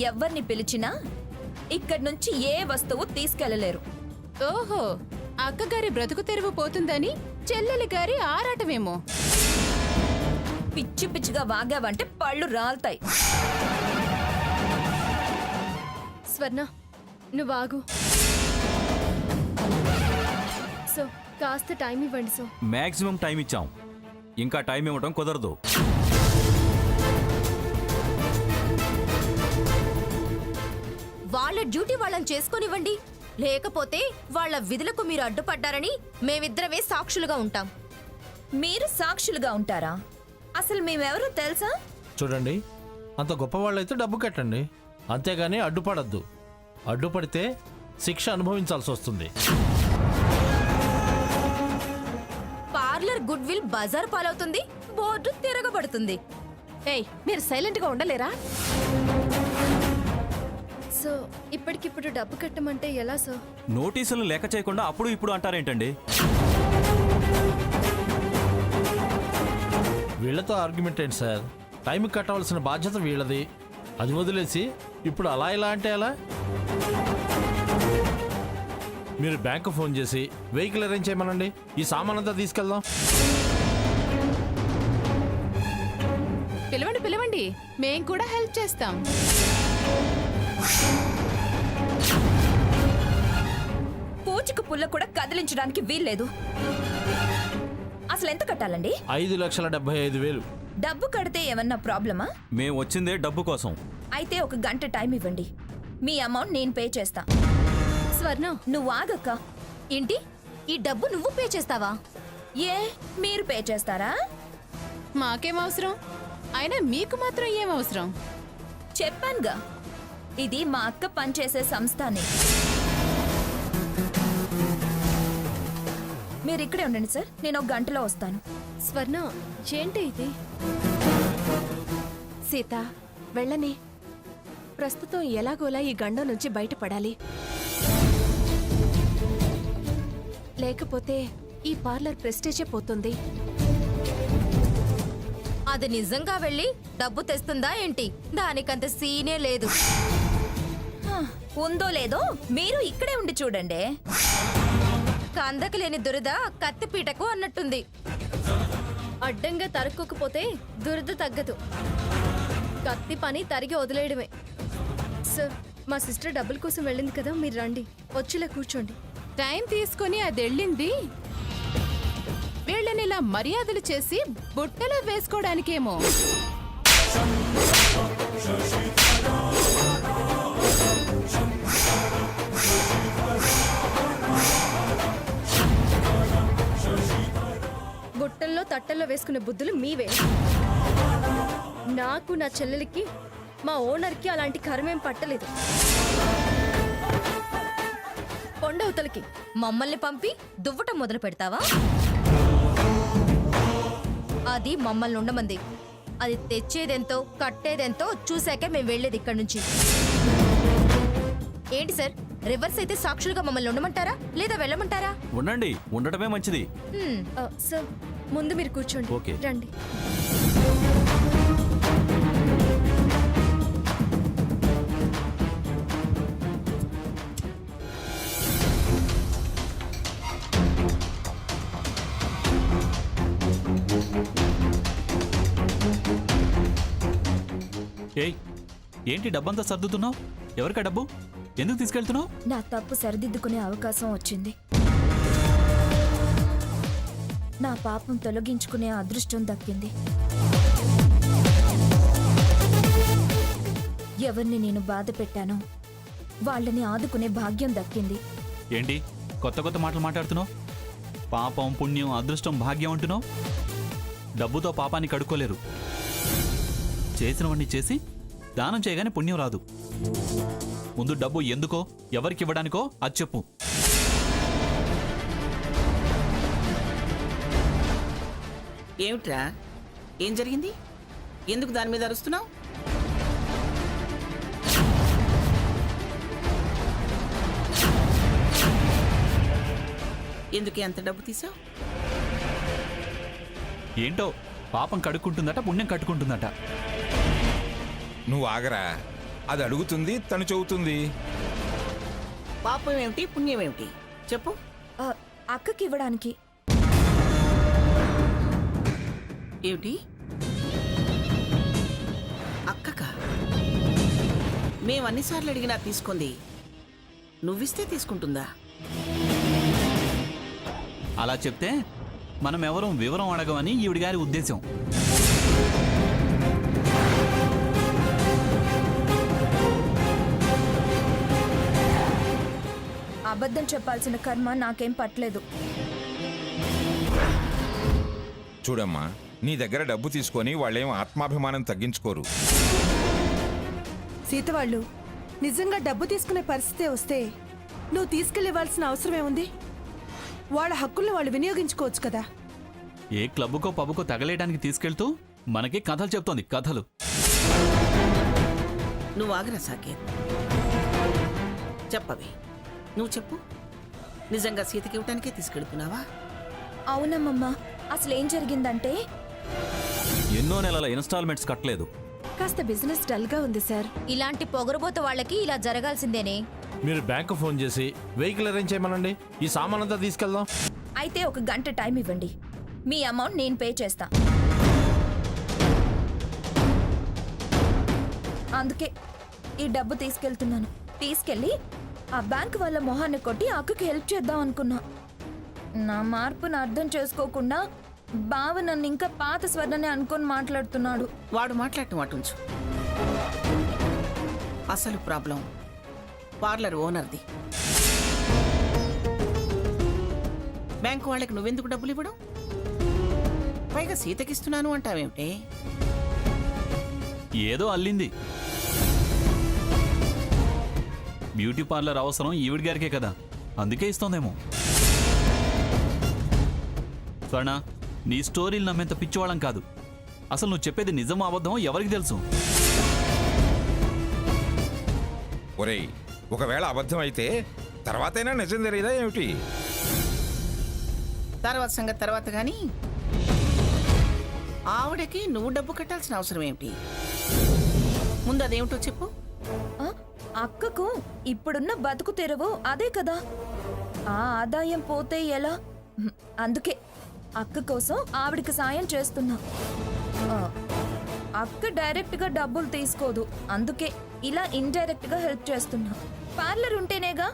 ఎవ్వర్ని పిలిచినా ఇక్కడి నుంచి ఏ వస్తువు తీసుకెళ్లలేరు. ఓహో, అక్కగారి బ్రతుకు తెరువు పోతుందని చెల్లెలి గారి ఆరాటమేమో. పిచ్చి పిచ్చిగా వాగావంటే పళ్ళు రాల్తాయి. స్వర్ణ, నువ్వు ఆగు. సో కాస్త టైం ఇవ్వండి. సో మాక్సిమం టైం ఇచ్చాం, ఇంకా టైం ఇవ్వడం కుదరదు. వాళ్ళ డ్యూటీ వాళ్ళని చేసుకొనివ్వండి. లేకపోతే వాళ్ళ విధులకు మీరు అడ్డుపడ్డారని మేమిద్దరమే సాక్షులుగా ఉంటాం. మీరు సాక్షులుగా ఉంటారా? అసలు మేమెవరో తెలుసా? చూడండి, అంత గొప్పవాళ్ళైతే డబ్బు కట్టండి, అంతేగాని అడ్డుపడద్దు. అడ్డుపడితే శిక్ష అనుభవించాల్సి వస్తుంది. పార్లర్ గుడ్ విల్ బజార్ పాలవుతుంది, బోర్డు తిరగబడుతుంది. ఏయ్, మీరు సైలెంట్ గా ఉండలేరా? సో ఇప్పటికిప్పుడు డబ్బు కట్టమంటే ఎలా సార్? నోటీసులు లెక్క చేయకుండా అప్పుడు ఇప్పుడు అంటారేంటండి? వీళ్లతో ఆర్గ్యుమెంట్ ఏంటి సార్? టైంకి కట్టవలసిన బాధ్యత వీళ్ళది. అది వదిలేసి ఇప్పుడు అలా ఇలా అంటే ఎలా? మీరు బ్యాంకు ఫోన్ చేసి వెహికల్ అరేంజ్ చేయమనండి, ఈ సామాన్ అంతా తీసుకెళ్దాం. పిలవండి పిలవండి, మేం కూడా హెల్ప్ చేస్తాం. పూచిక పుల్ల కూడా కదిలించడానికి వీల్లేదు. అసలు ఎంత కట్టాలండి? 5,75,000. డబ్బు కడితే ఏమన్నా ప్రాబ్లమా? మేం వచ్చిందే డబ్బు కోసం. అయితే 1 గంట టైం ఇవ్వండి, మీ అమౌంట్ నేను పే చేస్తా. స్వర్ణ, నువ్వు ఆగక్క. ఏంటి, ఈ డబ్బు నువ్వు పే చేస్తావా? ఏ, మీరు పే చేస్తారా? మాకేం అవసరం? అయినా మీకు మాత్రం ఏం అవసరం? చెప్పానుగా, ఇది మా అక్క పనిచేసే సంస్థనే. మీరు ఇక్కడే ఉండండి సార్, నేను 1 గంటలో వస్తాను. స్వర్ణ, ఏంటి ఇది? సీత, వెళ్ళని. ప్రస్తుతం ఎలాగోలా ఈ గండం నుంచి బయటపడాలి. లేకపోతే ఈ పార్లర్ ప్రెస్టేజే పోతుంది. అది నిజంగా వెళ్ళి డబ్బు తెస్తుందా ఏంటి? దానికంత సీనే లేదు. హ, ఉందో లేదో మీరు ఇక్కడే ఉండి చూడండి. కందకు లేని దురద కత్తిపీటకు అన్నట్టుంది. అడ్డంగా తరుక్కోకపోతే దురద తగ్గదు. కత్తి పని తరిగి వదిలేయడమే. సార్, మా సిస్టర్ డబ్బుల కోసం వెళ్ళింది కదా, మీరు రండి, వచ్చేలా కూర్చోండి. టైం తీసుకొని అది వెళ్ళింది వీళ్ళని ఇలా మర్యాదలు చేసి బుట్టలో వేసుకోవడానికేమో. బుట్టల్లో తట్టల్లో వేసుకునే బుద్ధులు మీవే. నాకు, నా చెల్లెలికి, మా ఓనర్కి అలాంటి కర్మేం పట్టలేదు. కొండవతలకి మమ్మల్ని పంపి దువ్వటం మొదలు పెడతావా? అది మమ్మల్ని ఉండమంది. అది తెచ్చేదెంతో కట్టేదెంతో చూశాకే మేము వెళ్ళేది ఇక్కడి నుంచి. ఏంటి సార్, రివర్స్ అయితే సాక్షులుగా మమ్మల్ని ఉండమంటారా లేదా వెళ్ళమంటారా? ఉండండి, ఉండటమే మంచిది. సార్, ముందు మీరు కూర్చోండి. ఓకే. రండి. ఏయ్, ఏంటి డబ్బంతా సర్దుతున్నావు? ఎవరికా డబ్బు? ఎందుకు తీసుకెళ్తున్నావు? నా తప్పు సరిదిద్దుకునే అవకాశం వచ్చింది. నా పాపం తొలగించుకునే అదృష్టం దక్కింది. ఎవరిని నేను బాధ పెట్టానో వాళ్ళని ఆదుకునే భాగ్యం దక్కింది. ఏంటి కొత్త కొత్త మాటలు మాట్లాడుతున్నావు? పాపం, పుణ్యం, అదృష్టం, భాగ్యం అంటున్నావు. డబ్బుతో పాపాన్ని కడుక్కోలేరు. చేసినవన్నీ చేసి దానం చేయగానే పుణ్యం రాదు. ముందు డబ్బు ఎందుకో, ఎవరికి ఇవ్వడానికో అది చెప్పు. ఏమిట్రా, ఏం జరిగింది? ఎందుకు దాని మీద అరుస్తున్నావు? ఎందుకు ఎంత డబ్బు తీసావు? ఏంటో, పాపం కడుక్కుంటుందట, పుణ్యం కట్టుకుంటుందట. నువ్వు ఆగరా. అది అడుగుతుంది, తను చెబుతుంది. పాపం ఏమిటి, పుణ్యం ఏమిటి చెప్పు. ఆ, అక్కకి ఇవ్వడానికి. ఏమిటి అక్కక? మేమన్నిసార్లు అడిగినా తీసుకుంది, నువ్విస్తే తీసుకుంటుందా? అలా చెప్తే మనం ఎవరూ వివరం అడగమని ఈవిడి గారి ఉద్దేశం. అబద్ధం చెప్పాల్సిన కర్మ నాకేం పట్టలేదు. చూడమ్మా, నీ దగ్గర డబ్బు తీసుకొని వాళ్ళేం ఆత్మాభిమానం తగ్గించుకోరు. సీత వాళ్ళు నిజంగా డబ్బు తీసుకునే పరిస్థితి వస్తే నువ్వు తీసుకెళ్ళివ్వాల్సిన అవసరమే ఉంది. వాళ్ళ హక్కుల్ని వాళ్ళు వినియోగించుకోవచ్చు కదా. ఏ క్లబ్కో పబ్కో తగలేయడానికి తీసుకెళ్తూ మనకి కథలు చెప్తోంది, కథలు. నువ్వు ఆగరా సాకేత్, చెప్పవే, నువ్వు చెప్పు. నిజంగా సీతకి ఇవ్వటానికే తీసుకెళ్తున్నావా? అవునమ్మమ్మా, అసలేం జరిగిందంటే ఎన్నో నెలల ఇన్స్టాల్మెంట్స్ కట్టలేదు. కాస్త బిజినెస్ డల్ గా ఉంది సార్. ఇలాంటి పొగరబోతు వాళ్ళకి ఇలా జరగాల్సిందేనే. మీరు బ్యాంకు ఫోన్ చేసి వెహికల్ అరేంజ్ చేయమనండి, ఈ సామాన్ అంతా తీసుకెళ్దాం. అయితే 1 గంట టైం ఇవ్వండి, మీ అమౌంట్ నేను పే చేస్తా. అందుకే ఈ డబ్బు తీసుకెళ్తున్నాను. తీసుకెళ్ళి ఆ బ్యాంక్ వాళ్ళ మొహాన్ని కొట్టి అక్కకి హెల్ప్ చేద్దాం అనుకున్నా. నా మార్పును అర్థం చేసుకోకుండా బావ నన్ను ఇంకా పాత స్వర్ణనే అనుకొని మాట్లాడుతున్నాడు. వాడు మాట్లాడటం అటుంచు. అసలు ప్రాబ్లం పార్లర్ ఓనర్ది. బ్యాంకు వాళ్ళకి నువ్వెందుకు డబ్బులు ఇవ్వడం? పైగా సీతకిస్తున్నాను అంటావేమిటే? ఏదో అల్లింది. బ్యూటీ పార్లర్ అవసరం ఈవిడి గారికే కదా, అందుకే ఇస్తోందేమో. స్వర్ణ, నీ స్టోరీలు నమ్మేంత పిచ్చివాళ్ళం కాదు. అసలు నువ్వు చెప్పేది నిజమో అబద్ధమో ఎవరికి తెలుసు? ఒరేయ్, ఒకవేళ అబద్ధం అయితే తర్వాతైనా నిజం తెలియదా ఏమిటి? తర్వాత సంగతి తర్వాత కానీ ఆవిడకి నువ్వు డబ్బు కట్టాల్సిన అవసరం ఏమిటి? ముందు అదేమిటో చెప్పు. ఆ, అక్కకు ఇప్పుడున్న బతుకు తెరువు అదే కదా. ఆ ఆదాయం పోతే ఎలా? అందుకే అక్క కోసం ఆవిడికి సాయం చేస్తున్నా. ఆ, అక్క డైరెక్ట్ గా డబ్బులు తీసుకోదు, అందుకే ఇలా ఇండైరెక్ట్ గా హెల్ప్ చేస్తున్నా. పార్లర్ ఉంటేనేగా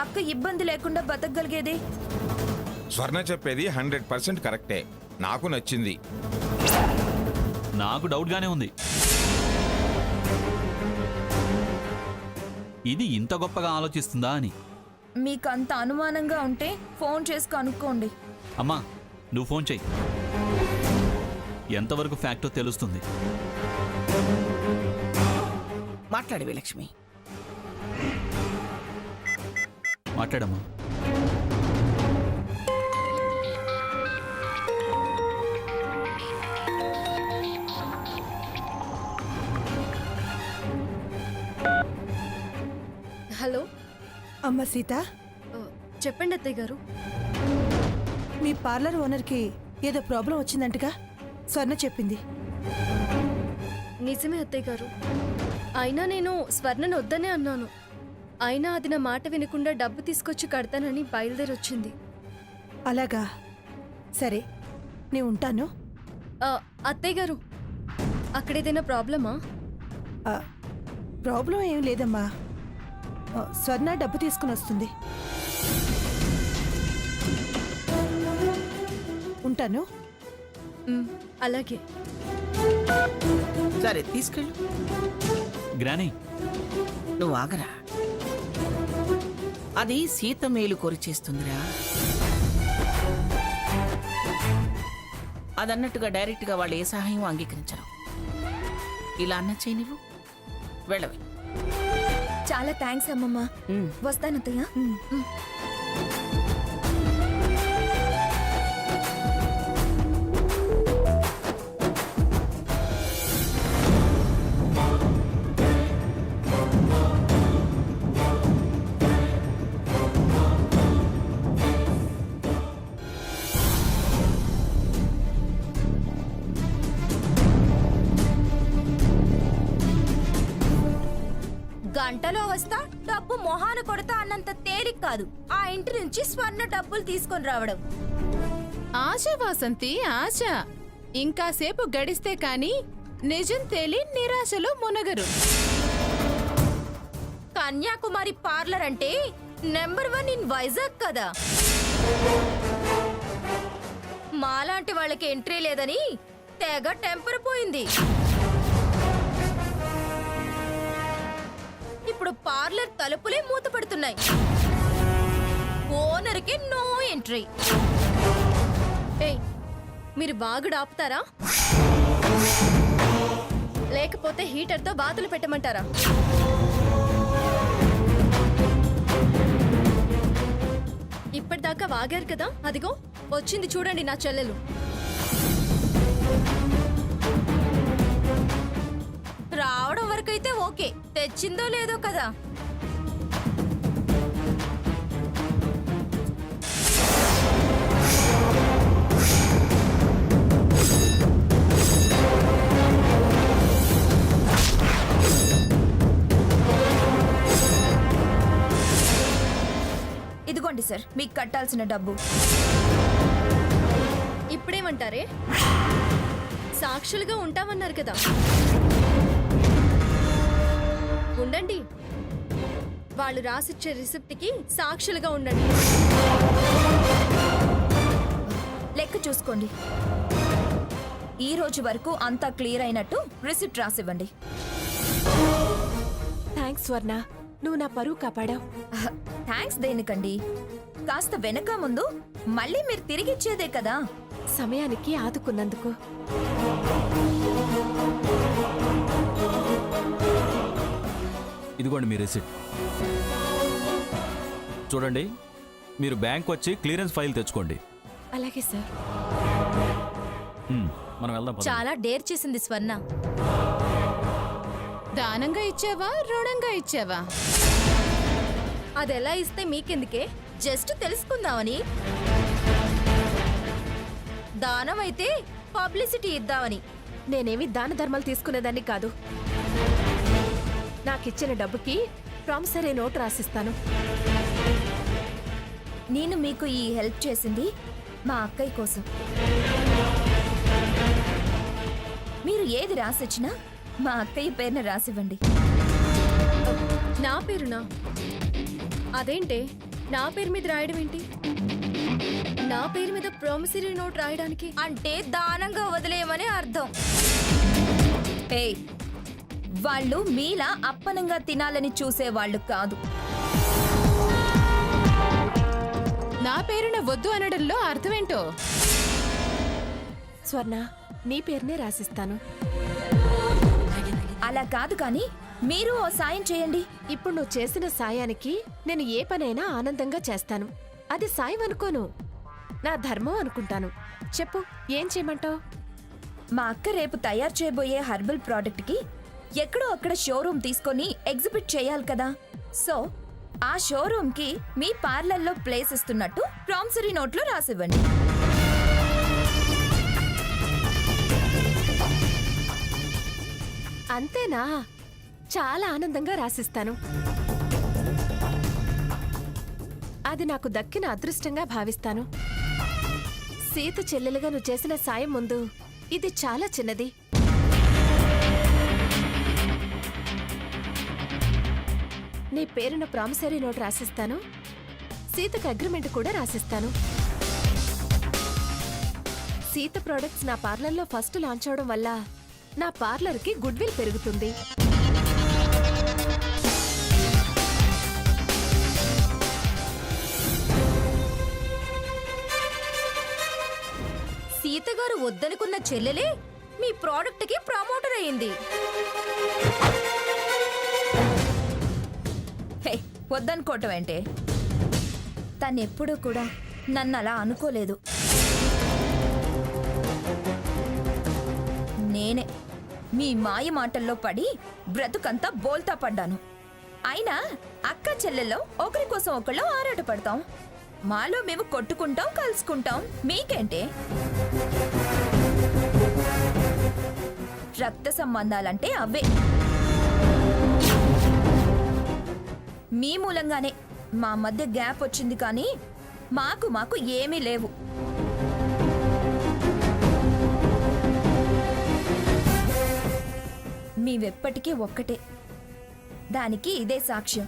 అక్క ఇబ్బంది లేకుండా బతకగలిగేది. స్వర్ణ చెప్పేది 100% కరెక్టే. నాకు నచ్చింది. నాకు డౌట్గానే ఉంది. ఇది ఇంత గొప్పగా ఆలోచిస్తుందా అని. మీకు అంత అనుమానంగా ఉంటే ఫోన్ చేసి కనుక్కోండి. అమ్మా, నువ్వు ఫోన్ చెయ్యి, ఎంతవరకు ఫ్యాక్టో తెలుస్తుంది. మాట్లాడవే లక్ష్మి. మాట్లాడమ్మా. హలో. అమ్మ సీత, చెప్పండి అత్తయ్య గారు. మీ పార్లర్ ఓనర్కి ఏదో ప్రాబ్లం వచ్చిందంటగా స్వర్ణ చెప్పింది. నిజమే అత్తయ్య గారు. అయినా నేను స్వర్ణను వద్దనే అన్నాను. అయినా అది నా మాట వినకుండా డబ్బు తీసుకొచ్చి కడతానని బయలుదేరొచ్చింది. అలాగా, సరే నేను ఉంటాను. అత్తయ్య గారు, అక్కడేదైనా ప్రాబ్లమా? ప్రాబ్లం ఏం లేదమ్మా. స్వర్ణ డబ్బు తీసుకుని వస్తుంది. ఉంటాను. అలాగే. సరే తీసుకెళ్ళు. గ్రానీ, నువ్వు ఆగరా. అది సీత మేలు కోరి చేస్తుందిరా. అదన్నట్టుగా డైరెక్ట్గా వాళ్ళు ఏ సహాయం అంగీకరించరు. ఇలా అన్న చేయి, నువ్వు వెళ్ళవి. చాలా థ్యాంక్స్ అమ్మమ్మ. వస్తానత్తయ్య. నెలలో వస్తా డబ్బు మొహాన కొడతా అన్నంత తేలిక కాదు ఆ ఇంటి నుంచి స్వర్ణ డబ్బులు తీసుకొని రావడం. ఆశ వాసంతి ఆశ. ఇంకాసేపు గడిస్తే కాని నిజం తేలి నిరాశలో మునగరు. కన్యాకుమారి పార్లర్ అంటే నెంబర్ 1 ఇన్ వైజాగ్ కదా. మాలాంటి వాళ్ళకి ఎంట్రీ లేదని తెగ టెంపర్ పోయింది. ఇప్పుడు పార్లర్ తలుపులే మూతపడుతున్నాయి. ఓనర్కి నో ఎంట్రీ. ఏయ్, మీరు బాగుడు ఆపుతారా లేకపోతే హీటర్తో బాతులు పెట్టమంటారా? ఇప్పటిదాకా వాగారు కదా, అదిగో వచ్చింది చూడండి నా చెల్లెలు. రావడం వరకైతే ఓకే, తెచ్చిందో లేదో కదా. ఇదిగోండి సార్, మీకు కట్టాల్సిన డబ్బు. ఇప్పుడేమంటారే? సాక్షులుగా ఉంటామన్నారు కదా, ఉండండి. వాళ్ళు రాసిచ్చే రిసిప్ట్కి సాక్షులుగా ఉండండి. లెక్క చూసుకోండి. ఈ రోజు వరకు అంతా క్లియర్ అయినట్టు రిసిప్ట్ రాసివ్వండి. థ్యాంక్స్ స్వర్ణ, నువ్వు నా పరువు కాపాడావు. థ్యాంక్స్ దేనికండి? కాస్త వెనక ముందు మళ్ళీ మీరు తిరిగిచ్చేదే కదా. సమయానికి ఆదుకున్నందుకు. ఇదిగోండి మీ రిసిప్ట్. చూడండి, మీరు బ్యాంక్ వచ్చి క్లియరెన్స్ ఫైల్ తెచ్చుకోండి. అలాగే సార్. మనం వెళ్దాం పదండి. చాలా డేర్ చేసింది స్వర్ణ. దానంగా ఇచ్చావా రుణంగా ఇచ్చావా? అదెలా ఇస్తే మీకెందుకే? జస్ట్ తెలుసుకుందామని. దానం అయితే పబ్లిసిటీ ఇద్దామని. నేనేమి దాన ధర్మాలు తీసుకునేదాన్ని కాదు. నాకిచ్చిన డబ్బుకి ప్రామిసరీ నోట్ రాసిస్తాను. నేను మీకు ఈ హెల్ప్ చేసింది మా అక్కయ్య కోసం. మీరు ఏది రాసిచ్చినా మా అక్కయ్య పేరున రాసివ్వండి. నా పేరునా? అదేంటే నా పేరు మీద రాయడం ఏంటి? నా పేరు మీద ప్రామిసరీ నోట్ రాయడానికి అంటే దానంగా వదిలేయమని అర్థం. ఏయ్, వాళ్ళు మీలా అప్పనంగా తినాలని చూసేవాళ్ళు కాదు. నా పేరున వద్దు అనడంలో అర్థమేంటో? స్వర్ణ, నీ పేరునే రాసిస్తాను. అలా కాదు కానీ మీరు ఓ సాయం చేయండి. ఇప్పుడు నువ్వు చేసిన సాయానికి నేను ఏ పనైనా ఆనందంగా చేస్తాను. అది సాయం అనుకోను, నా ధర్మం అనుకుంటాను. చెప్పు, ఏం చేయమంటావు? మా అక్క రేపు తయారు చేయబోయే హెర్బల్ ప్రోడక్ట్కి ఎక్కడో అక్కడ షోరూమ్ తీసుకొని ఎగ్జిబిట్ చేయాలి కదా. సో ఆ షోరూమ్కి మీ పార్లర్లో ప్లేస్ ఇస్తున్నట్టు ప్రామిసరీ నోట్లో రాసివ్వండి. అంతేనా? చాలా ఆనందంగా రాసిస్తాను. అది నాకు దక్కిన అదృష్టంగా భావిస్తాను. సీత చెల్లెలుగా నువ్వు చేసిన సాయం ముందు ఇది చాలా చిన్నది. నీ పేరున ప్రామిసరీ నోట్ రాసిస్తాను. సీతకు అగ్రిమెంట్ కూడా రాసిస్తాను. సీత ప్రొడక్ట్స్ నా పార్లర్లో ఫస్ట్ లాంచ్ అవడం వల్ల నా పార్లర్కి గుడ్ విల్ పెరుగుతుంది. సీతగారు వద్దనుకున్న చెల్లెలే మీ ప్రోడక్ట్ కి ప్రమోటర్ అయింది. హే, వద్దనుకోవటం ఏంటే? తనెప్పుడూ కూడా నన్ను అలా అనుకోలేదు. నేనే మీ మాయ మాటల్లో పడి బ్రతుకంతా బోల్తా పడ్డాను. అయినా అక్క చెల్లెల్లో ఒకరి కోసం ఒకళ్ళు ఆరాట పడతాం. మాలో మేము కొట్టుకుంటాం, కలుసుకుంటాం. మీకేంటే? రక్త సంబంధాలంటే అవే. మీ మూలంగానే మా మధ్య గ్యాప్ వచ్చింది కానీ మాకు ఏమీ లేవు. మీవెప్పటికీ ఒక్కటే, దానికి ఇదే సాక్ష్యం.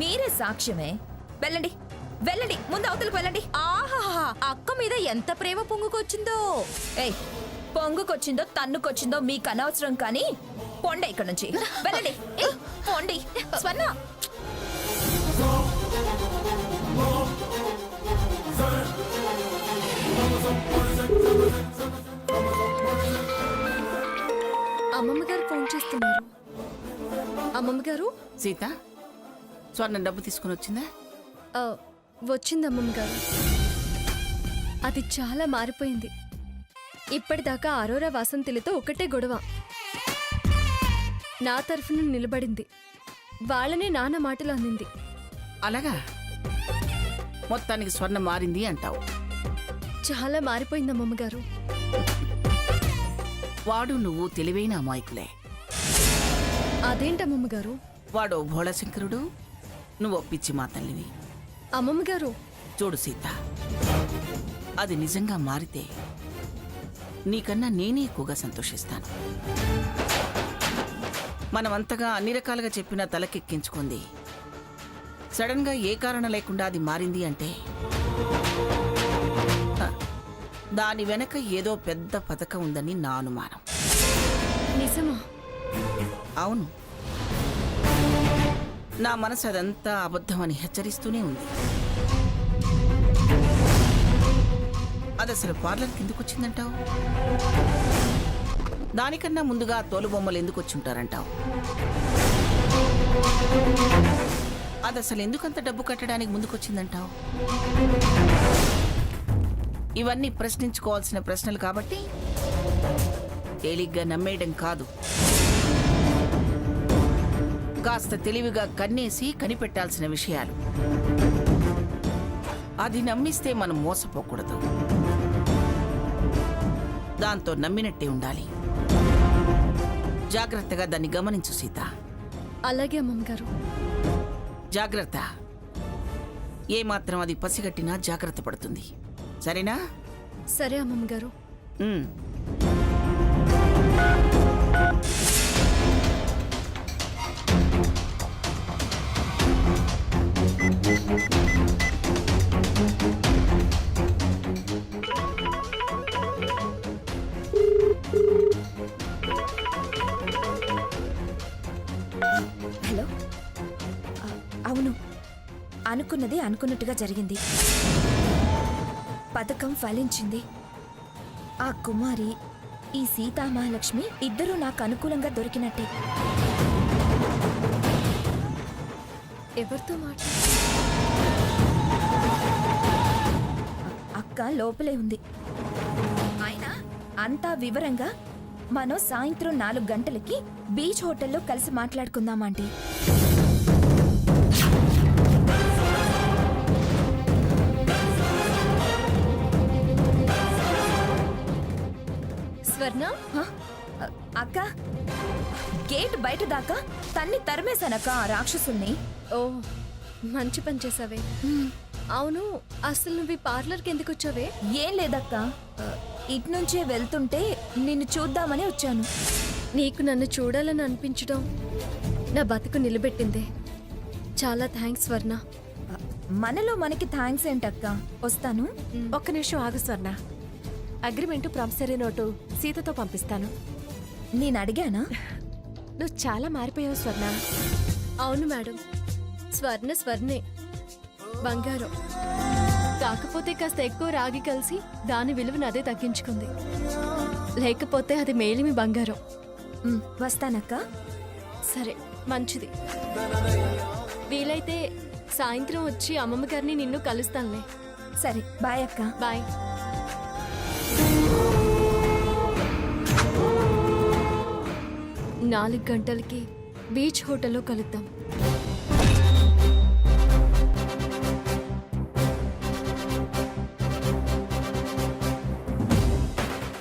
మీరే సాక్ష్యమే. వెళ్ళండి వెళ్ళండి, ముందు అవతలకు వెళ్ళండి. ఆహాహా అక్క మీద ఎంత ప్రేమ పొంగుకొచ్చిందో. ఏయ్, పొంగుకొచ్చిందో తన్నుకొచ్చిందో మీకు అనవసరం కానీ పొండే ఇక్కడ నుంచి. వెళ్ళండి. ఏయ్, పొండి. స్వర్ణ అమ్మమ్మ గారు ఫోన్ చేస్తున్నారు. అమ్మమ్మ గారు సీత స్వర్ణం డబ్బు తీసుకుని వచ్చిందా? వచ్చింది అమ్మమ్మ గారు. అది చాలా మారిపోయింది. ఇప్పటిదాకా అరోరా వాసంతిలతో ఒకటే గొడవ. నా తరఫున నిలబడింది. వాళ్ళనే నాన్న మాటలు అందింది. అలాగా, మొత్తానికి స్వర్ణం మారింది అంటావు. చాలా మారిపోయింది అమ్మమ్మ గారు. వాడు నువ్వు తెలివైన అమాయకులే. అదేంటమ్మమ్మ గారు? వాడు భోళశంకరుడు, నువ్వు పిచ్చి మా తల్లివి. అమ్మమ్మ గారు చూడు సీత, అది నిజంగా మారితే నీకన్నా నేనే ఎక్కువగా సంతోషిస్తాను. మనమంతగా అన్ని రకాలుగా చెప్పినా తలకెక్కించుకుంది సడన్ గా ఏ కారణం లేకుండా అది మారింది అంటే దాని వెనక ఏదో పెద్ద పథకం ఉందని నా అనుమానం. నిజమా? అవును, నా మనసు అదంతా అబద్ధమని హెచ్చరిస్తూనే ఉంది. అది అసలు పార్లర్కి ఎందుకు వచ్చిందంటావు? దానికన్నా ముందుగా తోలుబొమ్మలు ఎందుకు వచ్చుంటారంటావు? అది అసలు ఎందుకంత డబ్బు కట్టడానికి ముందుకొచ్చిందంటావు? ఇవన్నీ ప్రశ్నించుకోవాల్సిన ప్రశ్నలు కాబట్టి తేలిగ్గా నమ్మేయడం కాదు, కాస్త తెలివిగా కన్నేసి కనిపెట్టాల్సిన విషయాలు. అది నమ్మిస్తే మనం మోసపోకూడదు, దాంతో నమ్మినట్టే ఉండాలి. జాగ్రత్తగా దాన్ని గమనించు సీత. అలాగే అమ్మమ్మ గారు. జాగ్రత్త. ఏమాత్రం అది పసిగట్టినా జాగ్రత్త పడుతుంది, సరేనా? సరే అమ్మమ్మ గారు. ఉమ్. హలో. అవును, అనుకున్నది అనుకున్నట్టుగా జరిగింది. పథకం ఫలించింది. ఆ కుమారి, ఈ సీతామహాలక్ష్మి ఇద్దరూ నాకు అనుకూలంగా దొరికినట్టే. ఎవరితో మాట? అక్క లోపలే ఉంది. అయినా అంతా వివరంగా మనం సాయంత్రం 4 గంటలకి బీచ్ హోటల్లో కలిసి మాట్లాడుకుందామంటే. స్వర్ణ, అక్క, గేట్ బయట దాకా తన్ని తరిమేశానక్క ఆ రాక్షసుల్ని. ఓ మంచి పని చేసావే. అవును, అసలు నువ్వు ఈ పార్లర్కి ఎందుకు వచ్చావే? ఏం లేదక్క, ఇట్నుంచే వెళ్తుంటే నిన్ను చూద్దామని వచ్చాను. నీకు నన్ను చూడాలని అనిపించడం నా బతుకు నిలబెట్టిందే. చాలా థ్యాంక్స్ స్వర్ణ. మనలో మనకి థ్యాంక్స్ ఏంటక్క, వస్తాను. ఒక్క నిమిషం ఆగు స్వర్ణ. అగ్రిమెంటు ప్రామిసరీ నోటు సీతతో పంపిస్తాను. నేను అడిగానా? నువ్వు చాలా మారిపోయావు స్వర్ణ. అవును మేడం, స్వర్ణ స్వర్ణే, బంగారం. కాకపోతే కాస్త ఎక్కువ రాగి కలిసి దాని విలువను అదే తగ్గించుకుంది. లేకపోతే అది మేలిమి బంగారం. వస్తానక్క. సరే, మంచిది. వీలైతే సాయంత్రం వచ్చి అమ్మమ్మ గారిని నిన్ను కలుస్తానులే. సరే, బాయ్ అక్క. బాయ్. నాలుగు గంటలకి బీచ్ హోటల్లో కలుద్దాం.